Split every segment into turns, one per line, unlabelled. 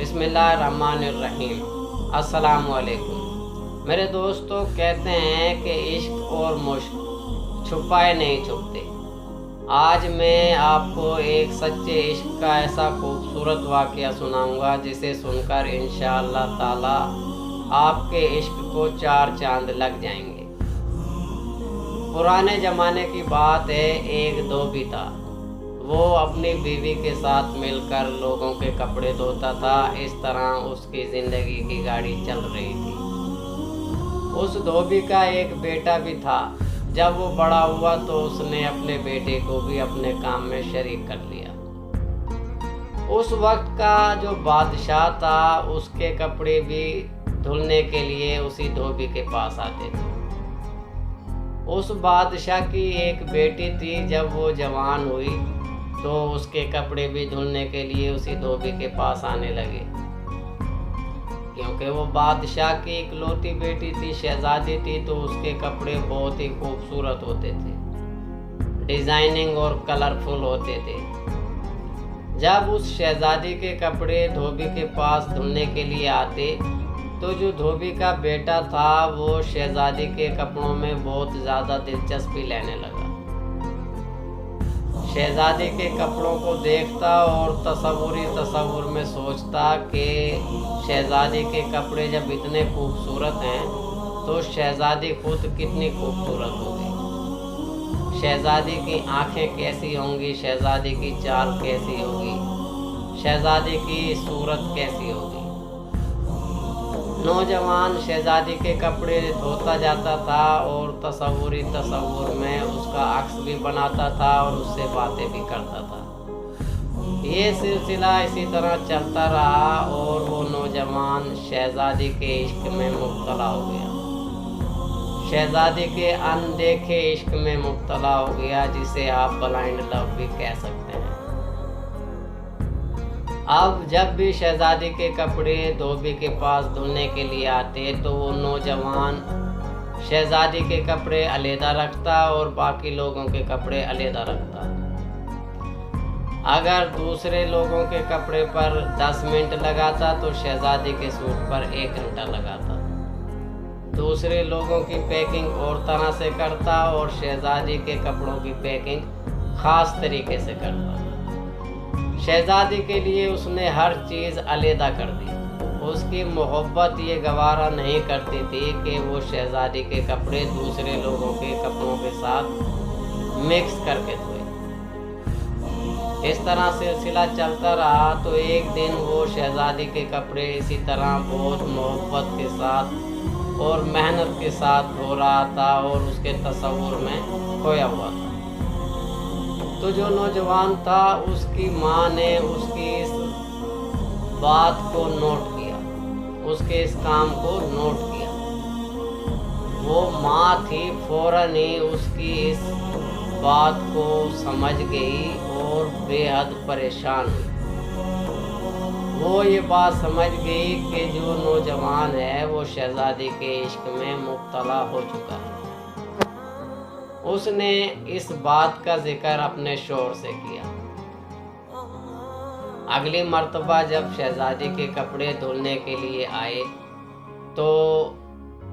बिस्मिल्लाहिर्रहमानिर्रहीम। अस्सलाम वालेकुम। मेरे दोस्तों, कहते हैं कि इश्क और मुश्क छुपाए नहीं छुपते। आज मैं आपको एक सच्चे इश्क का ऐसा खूबसूरत वाक़या सुनाऊंगा जिसे सुनकर इंशाअल्लाह ताला आपके इश्क को 4 चांद लग जाएंगे। पुराने ज़माने की बात है, एक धोबी था। वो अपनी बीवी के साथ मिलकर लोगों के कपड़े धोता था। इस तरह उसकी ज़िंदगी की गाड़ी चल रही थी। उस धोबी का एक बेटा भी था। जब वो बड़ा हुआ तो उसने अपने बेटे को भी अपने काम में शरीक कर लिया। उस वक्त का जो बादशाह था, उसके कपड़े भी धुलने के लिए उसी धोबी के पास आते थे। उस बादशाह की एक बेटी थी। जब वो जवान हुई तो उसके कपड़े भी धुलने के लिए उसी धोबी के पास आने लगे, क्योंकि वो बादशाह की इकलौती बेटी थी, शहजादी थी, तो उसके कपड़े बहुत ही खूबसूरत होते थे, डिज़ाइनिंग और कलरफुल होते थे। जब उस शहजादी के कपड़े धोबी के पास धुलने के लिए आते तो जो धोबी का बेटा था वो शहजादी के कपड़ों में बहुत ज़्यादा दिलचस्पी लेने लगा। शहजादी के कपड़ों को देखता और तसव्वुर में सोचता कि शहजादी के कपड़े जब इतने खूबसूरत हैं तो शहजादी खुद कितनी खूबसूरत होगी, शहजादी की आंखें कैसी होंगी, शहजादी की चाल कैसी होगी, शहजादी की सूरत कैसी होगी। नौजवान शहजादी के कपड़े धोता जाता था और तसव्वुर में उसका अक्स भी बनाता था और उससे बातें भी करता था। ये सिलसिला इसी तरह चलता रहा और वो नौजवान शहजादी के इश्क में मुब्तला हो गया, शहजादी के अनदेखे इश्क में मुब्तला हो गया, जिसे आप ब्लाइंड लव भी कह सकते हैं। अब जब भी शहजादी के कपड़े धोबी के पास धुलने के लिए आते तो वो नौजवान शहजादी के कपड़े अलहदा रखता और बाकी लोगों के कपड़े अलहदा रखता। अगर दूसरे लोगों के कपड़े पर 10 मिनट लगाता तो शहजादी के सूट पर 1 घंटा लगाता। दूसरे लोगों की पैकिंग और तरह से करता और शहजादी के कपड़ों की पैकिंग ख़ास तरीके से करता। शहजादी के लिए उसने हर चीज़ अलहदा कर दी। उसकी मोहब्बत ये गवारा नहीं करती थी कि वो शहजादी के कपड़े दूसरे लोगों के कपड़ों के साथ मिक्स करके धोए। इस तरह सिलसिला चलता रहा तो एक दिन वो शहजादी के कपड़े इसी तरह बहुत मोहब्बत के साथ और मेहनत के साथ धो रहा था और उसके तसव्वुर में खोया हुआ था। तो जो नौजवान था उसकी माँ ने उसकी इस बात को नोट किया, उसके इस काम को नोट किया। वो माँ थी, फौरन ही उसकी इस बात को समझ गई और बेहद परेशान हुई। वो ये बात समझ गई कि जो नौजवान है वो शहजादी के इश्क में मुब्तला हो चुका है। उसने इस बात का जिक्र अपने शौहर से किया। अगली मर्तबा जब शहजादी के कपड़े धुलने के लिए आए तो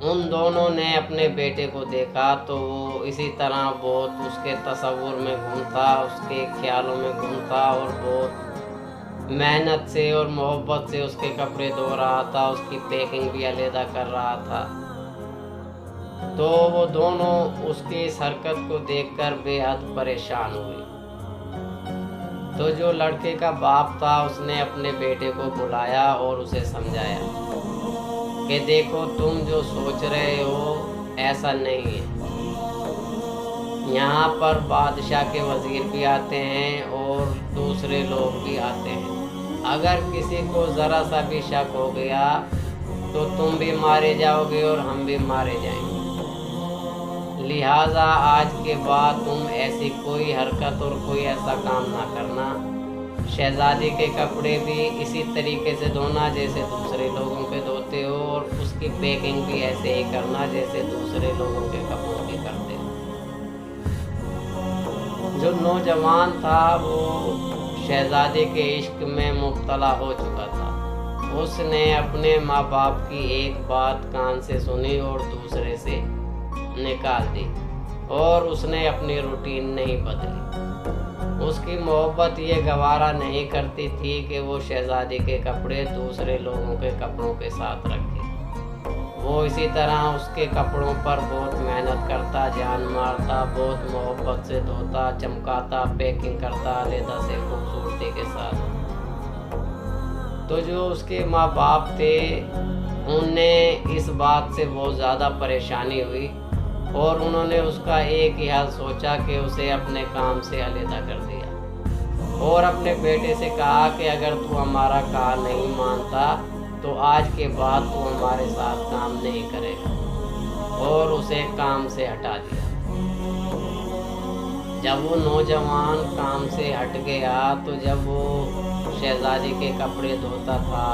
उन दोनों ने अपने बेटे को देखा तो वो इसी तरह बहुत उसके तसव्वुर में घूमता, उसके ख्यालों में घूमता और बहुत मेहनत से और मोहब्बत से उसके कपड़े धो रहा था, उसकी पैकिंग भी अलहदा कर रहा था। तो वो दोनों उसकी इस हरकत को देखकर बेहद परेशान हुए। तो जो लड़के का बाप था उसने अपने बेटे को बुलाया और उसे समझाया कि देखो, तुम जो सोच रहे हो ऐसा नहीं है। यहाँ पर बादशाह के वज़ीर भी आते हैं और दूसरे लोग भी आते हैं। अगर किसी को ज़रा सा भी शक हो गया तो तुम भी मारे जाओगे और हम भी मारे जाएंगे। लिहाजा आज के बाद तुम ऐसी कोई हरकत और कोई ऐसा काम ना करना। शहजादी के कपड़े भी इसी तरीके से धोना जैसे दूसरे लोगों के धोते हो और उसकी पैकिंग भी ऐसे ही करना जैसे दूसरे लोगों के कपड़ों की करते हो। जो नौजवान था वो शहजादी के इश्क में मुब्तला हो चुका था। उसने अपने माँ बाप की एक बात कान से सुनी और दूसरे से निकाल दी और उसने अपनी रूटीन नहीं बदली। उसकी मोहब्बत ये गवारा नहीं करती थी कि वो शहजादी के कपड़े दूसरे लोगों के कपड़ों के साथ रखे। वो इसी तरह उसके कपड़ों पर बहुत मेहनत करता, जान मारता, बहुत मोहब्बत से धोता, चमकाता, पैकिंग करता, अलहदा से खूबसूरती के साथ। तो जो उसके माँ बाप थे उन्हें इस बात से बहुत ज़्यादा परेशानी हुई और उन्होंने उसका एक ही हाल सोचा कि उसे अपने काम से अलहदा कर दिया और अपने बेटे से कहा कि अगर तू हमारा कहा नहीं मानता तो आज के बाद तू हमारे साथ काम नहीं करेगा, और उसे काम से हटा दिया। जब वो नौजवान काम से हट गया तो जब वो शहजादी के कपड़े धोता था,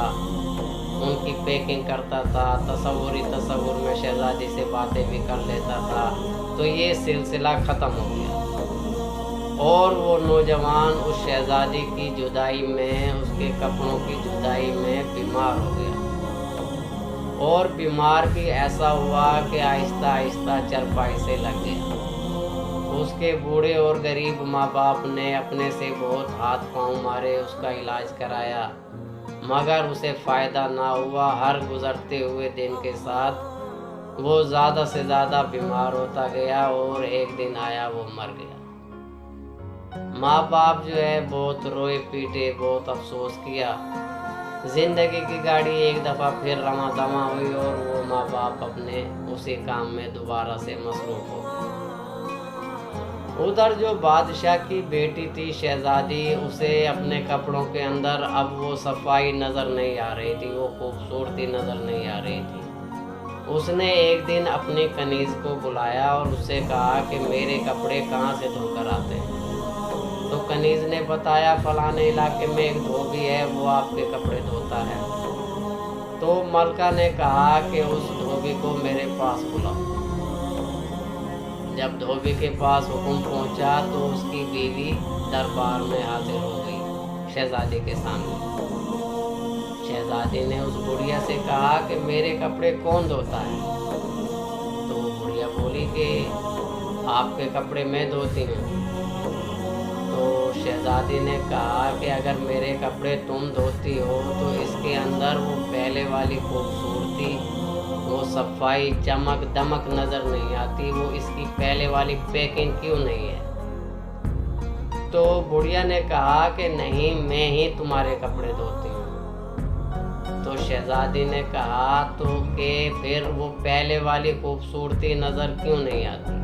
उनकी पैकिंग करता था, तसव्वुर में शहजादी से बातें भी कर लेता था, तो ये सिलसिला ख़त्म हो गया और वो नौजवान उस शहजादी की जुदाई में, उसके कपड़ों की जुदाई में बीमार हो गया और बीमार भी ऐसा हुआ कि आहिस्ता आहिस्ता चरपाई से लग गया। उसके बूढ़े और गरीब माँ बाप ने अपने से बहुत हाथ पांव मारे, उसका इलाज कराया, मगर उसे फ़ायदा ना हुआ। हर गुज़रते हुए दिन के साथ वो ज़्यादा से ज़्यादा बीमार होता गया और एक दिन आया वो मर गया। माँ बाप जो है बहुत रोए पीटे, बहुत अफसोस किया। ज़िंदगी की गाड़ी एक दफ़ा फिर रमा दमा हुई और वो माँ बाप अपने उसी काम में दोबारा से मसरूफ़ हो गए। उधर जो बादशाह की बेटी थी शहजादी, उसे अपने कपड़ों के अंदर अब वो सफाई नज़र नहीं आ रही थी, वो खूबसूरती नज़र नहीं आ रही थी। उसने एक दिन अपनी कनीज़ को बुलाया और उससे कहा कि मेरे कपड़े कहाँ से धोकर आते हैं। तो कनीज़ ने बताया फलाने इलाके में एक धोबी है, वो आपके कपड़े धोता है। तो मलका ने कहा कि उस धोबी को मेरे पास बुलाओ। जब धोबी के पास हुक्म पहुंचा तो उसकी बीवी दरबार में हाजिर हो गई शहजादी के सामने। शहजादी ने उस बुढ़िया से कहा कि मेरे कपड़े कौन धोता है। तो वो बुढ़िया बोली कि आपके कपड़े मैं धोती हूँ। तो शहजादी ने कहा कि अगर मेरे कपड़े तुम धोती हो तो इसके अंदर वो पहले वाली खूबसूरती, वो सफाई, चमक दमक नज़र नहीं आती, वो इसकी पहले वाली पैकिंग क्यों नहीं है। तो बुढ़िया ने कहा कि नहीं, मैं ही तुम्हारे कपड़े धोती हूँ। तो शहजादी ने कहा तो कि फिर वो पहले वाली खूबसूरती नज़र क्यों नहीं आती।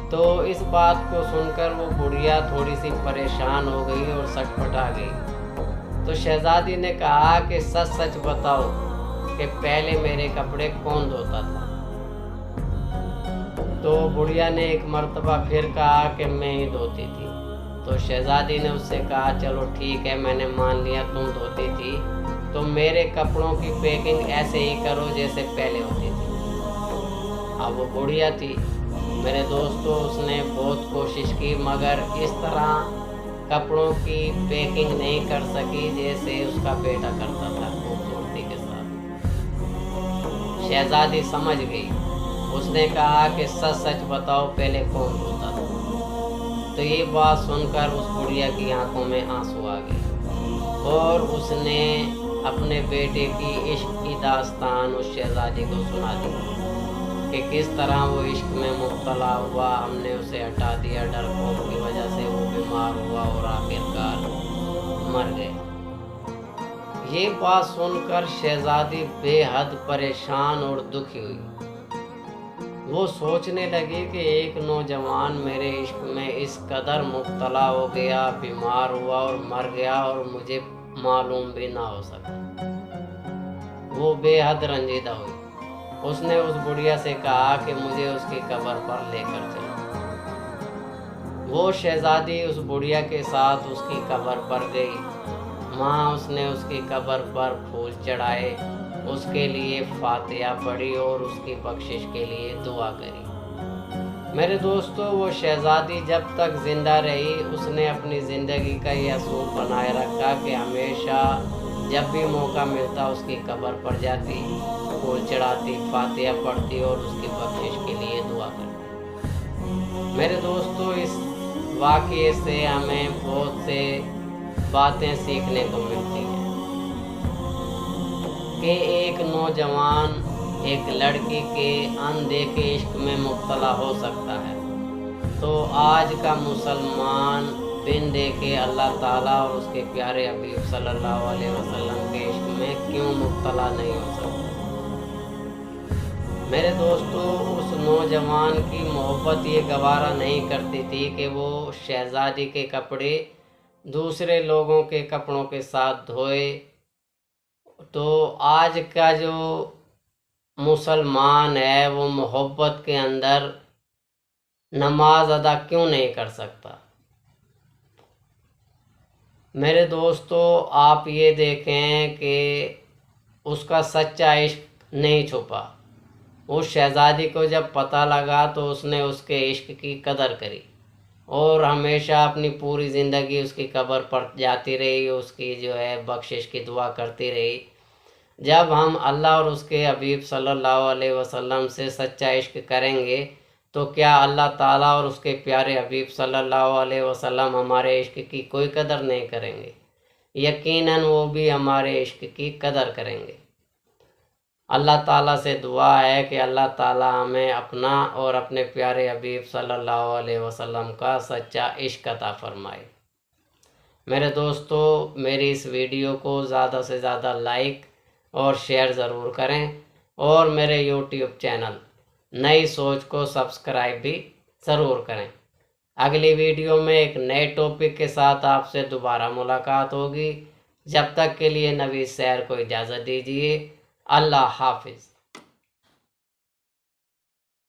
तो इस बात को सुनकर वो बुढ़िया थोड़ी सी परेशान हो गई और सटपटा गई। तो शहजादी ने कहा कि सच सच बताओ कि पहले मेरे कपड़े कौन धोता था। तो बुढ़िया ने एक मर्तबा फिर कहा कि मैं ही धोती थी। तो शहजादी ने उससे कहा चलो ठीक है, मैंने मान लिया तुम धोती थी, तो मेरे कपड़ों की पैकिंग ऐसे ही करो जैसे पहले होती थी। अब वो बुढ़िया थी मेरे दोस्तों, उसने बहुत कोशिश की मगर इस तरह कपड़ों की पैकिंग नहीं कर सकी जैसे उसका बेटा करता था खूबसूरती के साथ। शहजादी समझ गई। उसने कहा कि सच सच बताओ पहले कौन धोता था। तो ये बात सुनकर उस बुढ़िया की आंखों में आंसू आ गए और उसने अपने बेटे की इश्क की दास्तान उस शहजादी को सुना दी कि किस तरह वो इश्क में मुब्तला हुआ, हमने उसे हटा दिया, डर खौफ की वजह से वो बीमार हुआ और आखिरकार मर गया। ये बात सुनकर शहजादी बेहद परेशान और दुखी हुई। वो सोचने लगी कि एक नौजवान मेरे इश्क में इस कदर मुब्तला हो गया, बीमार हुआ और मर गया और मुझे मालूम भी ना हो सका। वो बेहद रंजीदा हुई। उसने उस बुढ़िया से कहा कि मुझे उसकी कब्र पर लेकर चलो। वो शहजादी उस बुढ़िया के साथ उसकी कब्र पर गई। वहाँ उसने उसकी कब्र पर फूल चढ़ाए, उसके लिए फातिहा पढ़ी और उसकी बख्शिश के लिए दुआ करी। मेरे दोस्तों, वो शहजादी जब तक ज़िंदा रही उसने अपनी ज़िंदगी का ये असूल बनाए रखा कि हमेशा जब भी मौका मिलता उसकी कब्र पर जाती, फूल चढ़ाती, फातिहा पढ़ती और उसकी बख्शिश के लिए दुआ करती। मेरे दोस्तों, इस वाक़ये से हमें बहुत से बातें सीखने को मिलती हैं कि एक नौजवान एक लड़की के अनदेखे इश्क में मुब्तला हो सकता है, तो आज का मुसलमान बिन देखे अल्लाह ताला और उसके प्यारे हबीब सल्लल्लाहु अलैहि वसल्लम के इश्क में क्यों मुब्तला नहीं हो सकता। मेरे दोस्तों, उस नौजवान की मोहब्बत ये गवारा नहीं करती थी कि वो शहज़ादी के कपड़े दूसरे लोगों के कपड़ों के साथ धोए। तो आज का जो मुसलमान है वो मोहब्बत के अंदर नमाज अदा क्यों नहीं कर सकता। मेरे दोस्तों, आप ये देखें कि उसका सच्चा इश्क नहीं छुपा। उस शहज़ादी को जब पता लगा तो उसने उसके इश्क की कदर करी और हमेशा अपनी पूरी ज़िंदगी उसकी कब्र पर जाती रही, उसकी जो है बख्शिश की दुआ करती रही। जब हम अल्लाह और उसके हबीब सल्लल्लाहु अलैहि वसल्लम से सच्चा इश्क करेंगे तो क्या अल्लाह ताला और उसके प्यारे हबीब सल्लल्लाहु अलैहि वसल्लम हमारे इश्क की कोई कदर नहीं करेंगे? यकीनन वो भी हमारे इश्क की कदर करेंगे। अल्लाह ताला से दुआ है कि अल्लाह ताला हमें अपना और अपने प्यारे हबीब सल्लल्लाहु अलैहि वसल्लम का सच्चा इश्क अता फरमाए। मेरे दोस्तों, मेरी इस वीडियो को ज़्यादा से ज़्यादा लाइक और शेयर ज़रूर करें और मेरे यूट्यूब चैनल नई सोच को सब्सक्राइब भी ज़रूर करें। अगली वीडियो में एक नए टॉपिक के साथ आपसे दोबारा मुलाकात होगी। जब तक के लिए नवीद सैर को इजाज़त दीजिए। अल्लाह हाफिज़।